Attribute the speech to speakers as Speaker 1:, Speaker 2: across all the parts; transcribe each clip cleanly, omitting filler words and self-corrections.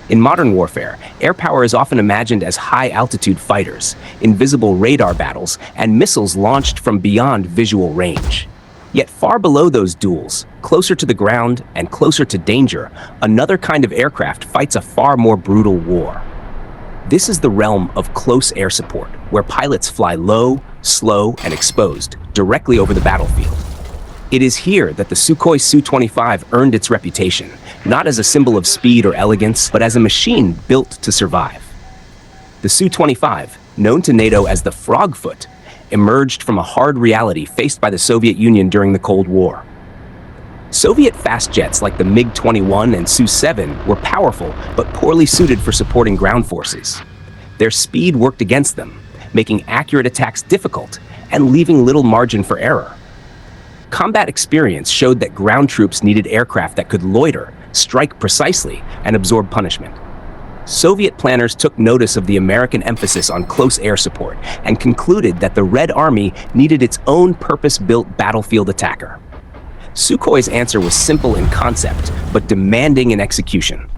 Speaker 1: In modern warfare, air power is often imagined as high-altitude fighters, invisible radar battles, and missiles launched from beyond visual range. Yet far below those duels, closer to the ground and closer to danger, another kind of aircraft fights a far more brutal war. This is the realm of close air support, where pilots fly low, slow, and exposed, directly over the battlefield. It is here that the Sukhoi Su-25 earned its reputation, not as a symbol of speed or elegance, but as a machine built to survive. The Su-25, known to NATO as the Frogfoot, emerged from a hard reality faced by the Soviet Union during the Cold War. Soviet fast jets like the MiG-21 and Su-7 were powerful but poorly suited for supporting ground forces. Their speed worked against them, making accurate attacks difficult and leaving little margin for error. Combat experience showed that ground troops needed aircraft that could loiter, strike precisely, and absorb punishment. Soviet planners took notice of the American emphasis on close air support and concluded that the Red Army needed its own purpose-built battlefield attacker. Sukhoi's answer was simple in concept, but demanding in execution.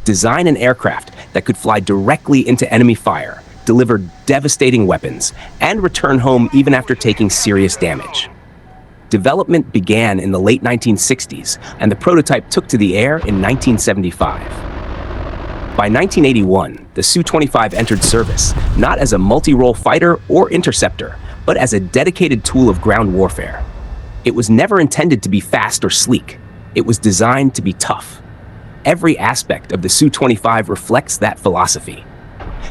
Speaker 1: Design an aircraft that could fly directly into enemy fire, deliver devastating weapons, and return home even after taking serious damage. Development began in the late 1960s, and the prototype took to the air in 1975. By 1981, the Su-25 entered service, not as a multi-role fighter or interceptor, but as a dedicated tool of ground warfare. It was never intended to be fast or sleek. It was designed to be tough. Every aspect of the Su-25 reflects that philosophy.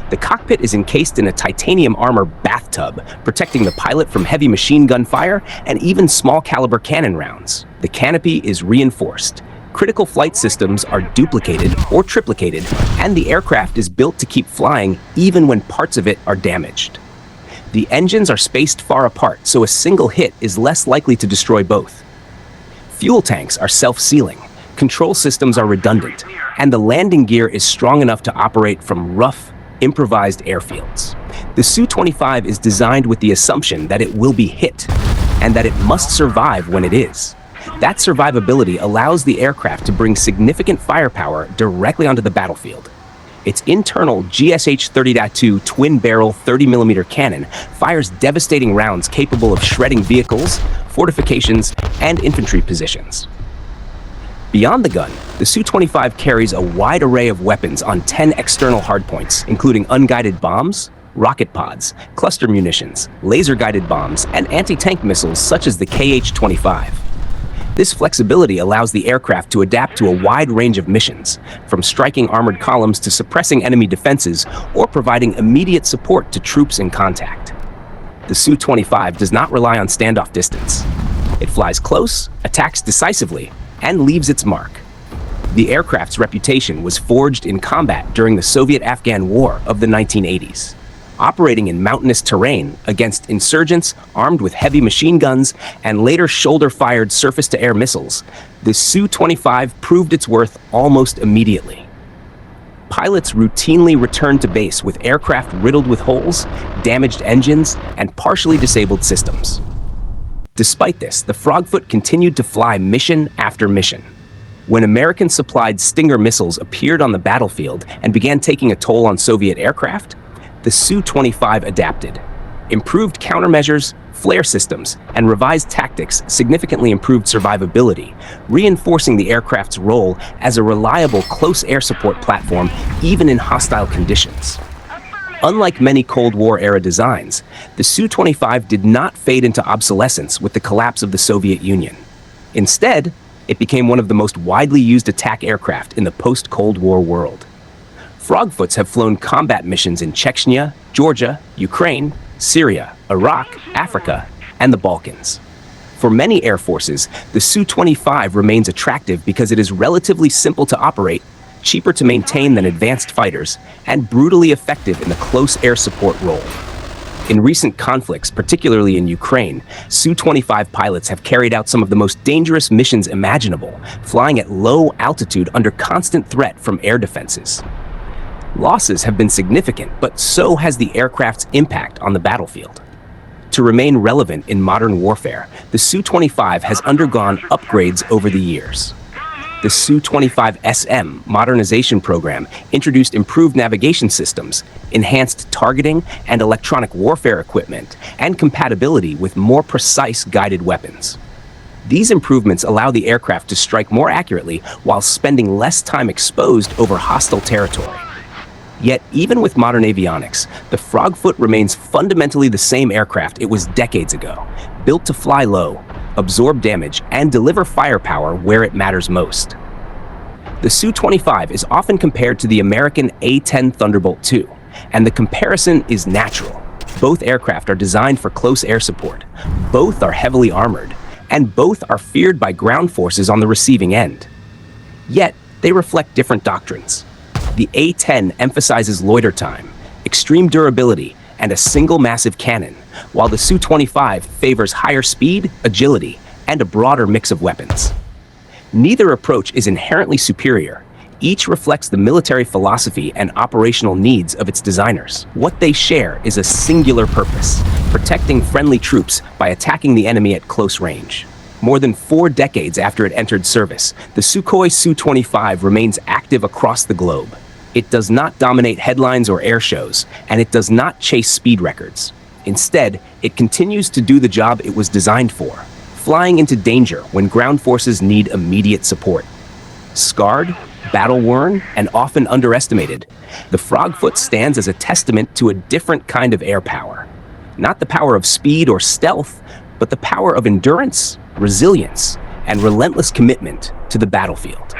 Speaker 1: The cockpit is encased in a titanium armor bathtub, protecting the pilot from heavy machine gun fire and even small-caliber cannon rounds. The canopy is reinforced. Critical flight systems are duplicated or triplicated, and the aircraft is built to keep flying even when parts of it are damaged. The engines are spaced far apart, so a single hit is less likely to destroy both. Fuel tanks are self-sealing, control systems are redundant, and the landing gear is strong enough to operate from rough, improvised airfields. The Su-25 is designed with the assumption that it will be hit, and that it must survive when it is. That survivability allows the aircraft to bring significant firepower directly onto the battlefield. Its internal GSH-30-2 twin-barrel 30mm cannon fires devastating rounds capable of shredding vehicles, fortifications, and infantry positions. Beyond the gun, the Su-25 carries a wide array of weapons on 10 external hardpoints, including unguided bombs, rocket pods, cluster munitions, laser-guided bombs, and anti-tank missiles such as the KH-25. This flexibility allows the aircraft to adapt to a wide range of missions, from striking armored columns to suppressing enemy defenses or providing immediate support to troops in contact. The Su-25 does not rely on standoff distance. It flies close, attacks decisively, and leaves its mark. The aircraft's reputation was forged in combat during the Soviet-Afghan War of the 1980s. Operating in mountainous terrain against insurgents armed with heavy machine guns and later shoulder-fired surface-to-air missiles, the Su-25 proved its worth almost immediately. Pilots routinely returned to base with aircraft riddled with holes, damaged engines, and partially disabled systems. Despite this, the Frogfoot continued to fly mission after mission. When American-supplied Stinger missiles appeared on the battlefield and began taking a toll on Soviet aircraft, the Su-25 adapted. Improved countermeasures, flare systems, and revised tactics significantly improved survivability, reinforcing the aircraft's role as a reliable close air support platform even in hostile conditions. Unlike many Cold War-era designs, the Su-25 did not fade into obsolescence with the collapse of the Soviet Union. Instead, it became one of the most widely used attack aircraft in the post-Cold War world. Frogfoots have flown combat missions in Chechnya, Georgia, Ukraine, Syria, Iraq, Africa, and the Balkans. For many air forces, the Su-25 remains attractive because it is relatively simple to operate, cheaper to maintain than advanced fighters, and brutally effective in the close air support role. In recent conflicts, particularly in Ukraine, Su-25 pilots have carried out some of the most dangerous missions imaginable, flying at low altitude under constant threat from air defenses. Losses have been significant, but so has the aircraft's impact on the battlefield. To remain relevant in modern warfare, the Su-25 has undergone upgrades over the years. The Su-25 SM modernization program introduced improved navigation systems, enhanced targeting and electronic warfare equipment, and compatibility with more precise guided weapons. These improvements allow the aircraft to strike more accurately while spending less time exposed over hostile territory. Yet, even with modern avionics, the Frogfoot remains fundamentally the same aircraft it was decades ago, built to fly low, absorb damage, and deliver firepower where it matters most. The Su-25 is often compared to the American A-10 Thunderbolt II, and the comparison is natural. Both aircraft are designed for close air support, both are heavily armored, and both are feared by ground forces on the receiving end. Yet, they reflect different doctrines. The A-10 emphasizes loiter time, extreme durability, and a single massive cannon, while the Su-25 favors higher speed, agility, and a broader mix of weapons. Neither approach is inherently superior. Each reflects the military philosophy and operational needs of its designers. What they share is a singular purpose: protecting friendly troops by attacking the enemy at close range. More than 4 decades after it entered service, the Sukhoi Su-25 remains active across the globe. It does not dominate headlines or air shows, and it does not chase speed records. Instead, it continues to do the job it was designed for, flying into danger when ground forces need immediate support. Scarred, battle-worn, and often underestimated, the Frogfoot stands as a testament to a different kind of air power. Not the power of speed or stealth, but the power of endurance, resilience, and relentless commitment to the battlefield.